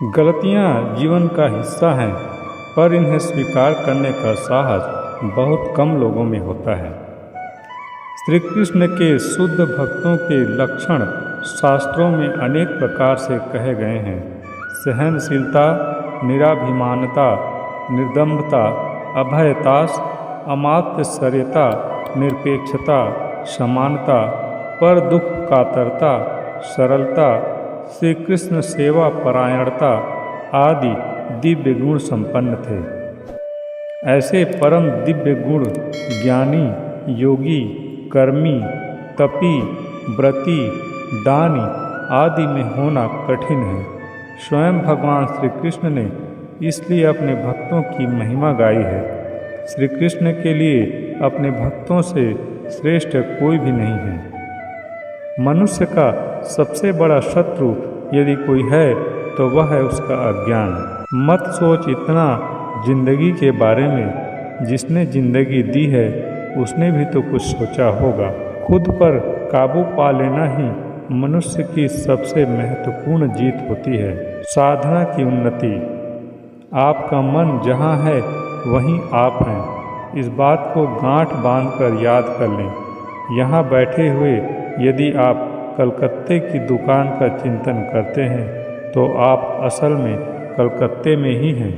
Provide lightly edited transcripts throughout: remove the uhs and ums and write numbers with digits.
गलतियाँ जीवन का हिस्सा हैं, पर इन्हें स्वीकार करने का साहस बहुत कम लोगों में होता है। श्री कृष्ण के शुद्ध भक्तों के लक्षण शास्त्रों में अनेक प्रकार से कहे गए हैं। सहनशीलता, निराभिमानता, निर्दम्भता, अभयताश, अमात्सर्यता, निरपेक्षता, समानता, पर दुख कातरता, सरलता, श्री कृष्ण सेवा परायणता आदि दिव्य गुण संपन्न थे। ऐसे परम दिव्य गुण ज्ञानी, योगी, कर्मी, तपी, व्रती, दानी आदि में होना कठिन है। स्वयं भगवान श्री कृष्ण ने इसलिए अपने भक्तों की महिमा गाई है। श्री कृष्ण के लिए अपने भक्तों से श्रेष्ठ कोई भी नहीं है। मनुष्य का सबसे बड़ा शत्रु यदि कोई है तो वह है उसका अज्ञान। मत सोच इतना जिंदगी के बारे में, जिसने जिंदगी दी है उसने भी तो कुछ सोचा होगा। खुद पर काबू पा लेना ही मनुष्य की सबसे महत्वपूर्ण जीत होती है। साधना की उन्नति। आपका मन जहाँ है वहीं आप हैं, इस बात को गांठ बांधकर याद कर लें। यहाँ बैठे हुए यदि आप कलकत्ते की दुकान का चिंतन करते हैं तो आप असल में कलकत्ते में ही हैं।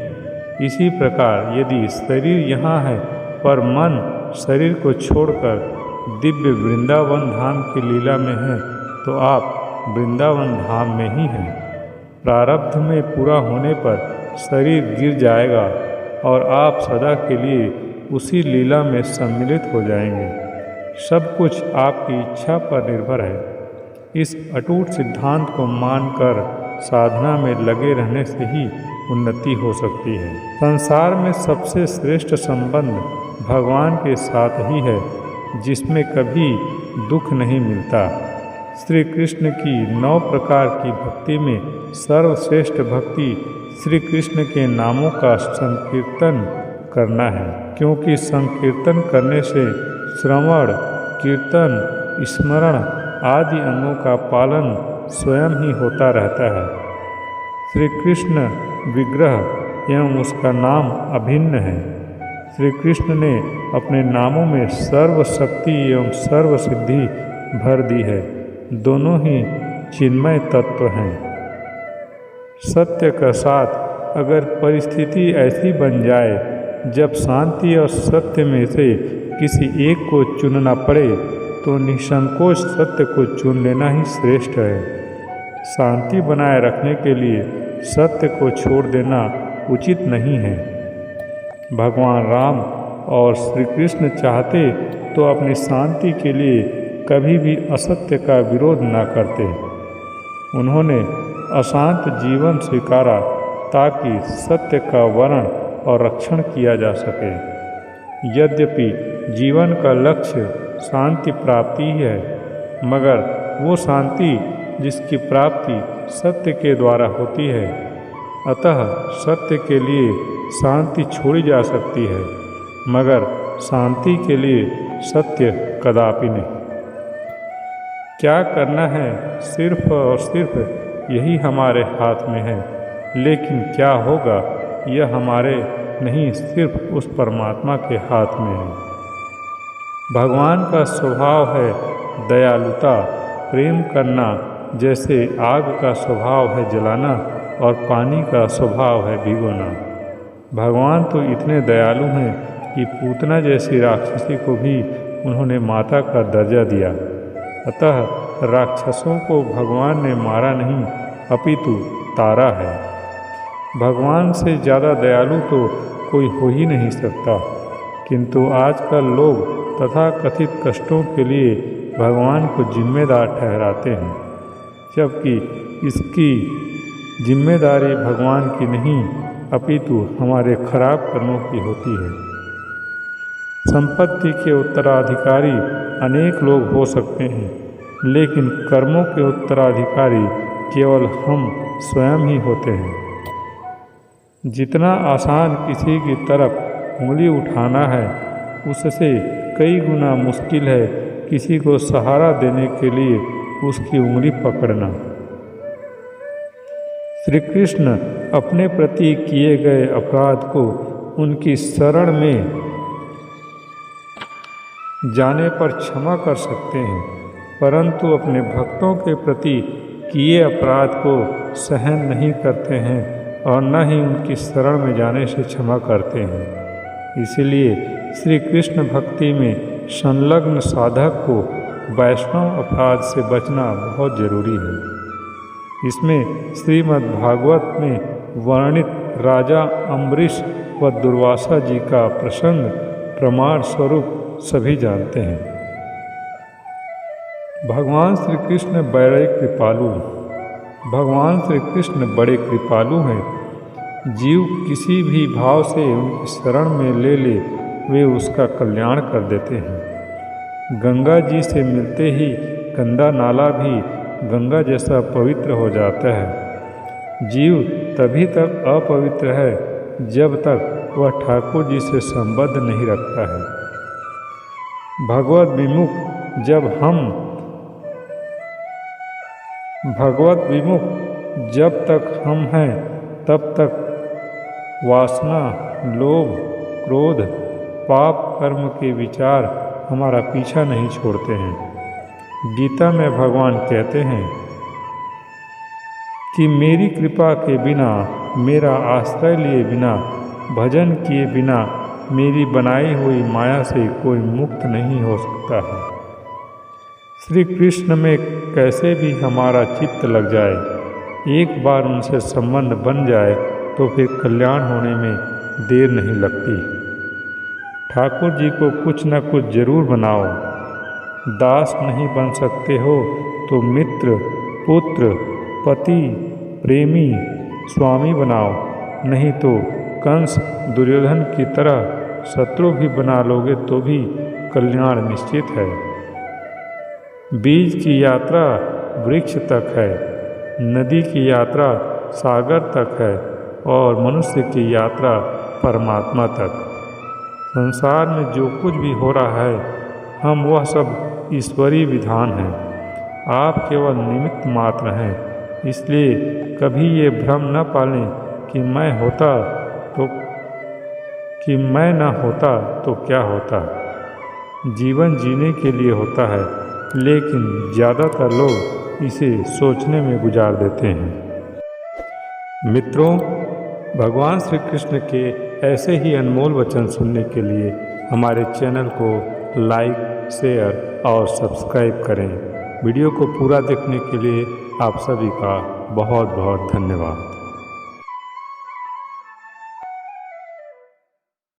इसी प्रकार यदि शरीर यहाँ है पर मन शरीर को छोड़कर दिव्य वृंदावन धाम की लीला में है तो आप वृंदावन धाम में ही हैं। प्रारब्ध में पूरा होने पर शरीर गिर जाएगा और आप सदा के लिए उसी लीला में सम्मिलित हो जाएंगे। सब कुछ आपकी इच्छा पर निर्भर है। इस अटूट सिद्धांत को मानकर साधना में लगे रहने से ही उन्नति हो सकती है। संसार में सबसे श्रेष्ठ संबंध भगवान के साथ ही है, जिसमें कभी दुख नहीं मिलता। श्री कृष्ण की 9 प्रकार की भक्ति में सर्वश्रेष्ठ भक्ति श्री कृष्ण के नामों का संकीर्तन करना है, क्योंकि संकीर्तन करने से श्रवण, कीर्तन, स्मरण आदि अंगों का पालन स्वयं ही होता रहता है। श्री कृष्ण विग्रह एवं उसका नाम अभिन्न है। श्री कृष्ण ने अपने नामों में सर्व शक्ति एवं सर्व सिद्धि भर दी है। दोनों ही चिन्मय तत्व हैं। सत्य का साथ अगर परिस्थिति ऐसी बन जाए जब शांति और सत्य में से किसी एक को चुनना पड़े तो निसंकोच सत्य को चुन लेना ही श्रेष्ठ है। शांति बनाए रखने के लिए सत्य को छोड़ देना उचित नहीं है। भगवान राम और श्री कृष्ण चाहते तो अपनी शांति के लिए कभी भी असत्य का विरोध न करते। उन्होंने अशांत जीवन स्वीकारा ताकि सत्य का वर्ण और रक्षण किया जा सके। यद्यपि जीवन का लक्ष्य शांति प्राप्ति ही है, मगर वो शांति जिसकी प्राप्ति सत्य के द्वारा होती है। अतः सत्य के लिए शांति छोड़ी जा सकती है, मगर शांति के लिए सत्य कदापि नहीं। क्या करना है सिर्फ और सिर्फ यही हमारे हाथ में है, लेकिन क्या होगा यह हमारे नहीं, सिर्फ उस परमात्मा के हाथ में है। भगवान का स्वभाव है दयालुता, प्रेम करना, जैसे आग का स्वभाव है जलाना और पानी का स्वभाव है भिगोना। भगवान तो इतने दयालु हैं कि पूतना जैसी राक्षसी को भी उन्होंने माता का दर्जा दिया। अतः राक्षसों को भगवान ने मारा नहीं, अपितु तारा है। भगवान से ज़्यादा दयालु तो कोई हो ही नहीं सकता, किंतु आजकल लोग तथा कथित कष्टों के लिए भगवान को जिम्मेदार ठहराते हैं, जबकि इसकी जिम्मेदारी भगवान की नहीं अपितु हमारे खराब कर्मों की होती है। संपत्ति के उत्तराधिकारी अनेक लोग हो सकते हैं, लेकिन कर्मों के उत्तराधिकारी केवल हम स्वयं ही होते हैं। जितना आसान किसी की तरफ उंगली उठाना है, उससे कई गुना मुश्किल है किसी को सहारा देने के लिए उसकी उंगली पकड़ना। श्री कृष्ण अपने प्रति किए गए अपराध को उनकी शरण में जाने पर क्षमा कर सकते हैं, परंतु अपने भक्तों के प्रति किए अपराध को सहन नहीं करते हैं और न ही उनकी शरण में जाने से क्षमा करते हैं। इसलिए श्री कृष्ण भक्ति में संलग्न साधक को वैष्णव अपराध से बचना बहुत जरूरी है। इसमें श्रीमद् भागवत में वर्णित राजा अम्बरीश व दुर्वासा जी का प्रसंग प्रमाण स्वरूप सभी जानते हैं। भगवान श्री कृष्ण बड़े कृपालु हैं। जीव किसी भी भाव से उनकी शरण में ले ले वे उसका कल्याण कर देते हैं। गंगा जी से मिलते ही गंदा नाला भी गंगा जैसा पवित्र हो जाता है। जीव तभी तक अपवित्र है जब तक वह ठाकुर जी से संबंध नहीं रखता है। भगवत विमुख जब तक हम हैं तब तक वासना, लोभ, क्रोध, पाप कर्म के विचार हमारा पीछा नहीं छोड़ते हैं। गीता में भगवान कहते हैं कि मेरी कृपा के बिना, मेरा आश्रय लिए बिना, भजन किए बिना मेरी बनाई हुई माया से कोई मुक्त नहीं हो सकता है। श्री कृष्ण में कैसे भी हमारा चित्त लग जाए, एक बार उनसे संबंध बन जाए तो फिर कल्याण होने में देर नहीं लगती। ठाकुर जी को कुछ न कुछ जरूर बनाओ। दास नहीं बन सकते हो तो मित्र, पुत्र, पति, प्रेमी, स्वामी बनाओ, नहीं तो कंस, दुर्योधन की तरह शत्रु भी बना लोगे तो भी कल्याण निश्चित है। बीज की यात्रा वृक्ष तक है, नदी की यात्रा सागर तक है और मनुष्य की यात्रा परमात्मा तक। संसार में जो कुछ भी हो रहा है हम वह सब ईश्वरीय विधान हैं। आप केवल निमित्त मात्र हैं। इसलिए कभी ये भ्रम न पालें कि मैं न होता तो क्या होता। जीवन जीने के लिए होता है, लेकिन ज़्यादातर लोग इसे सोचने में गुजार देते हैं। मित्रों, भगवान श्री कृष्ण के ऐसे ही अनमोल वचन सुनने के लिए हमारे चैनल को लाइक, शेयर और सब्सक्राइब करें। वीडियो को पूरा देखने के लिए आप सभी का बहुत बहुत धन्यवाद।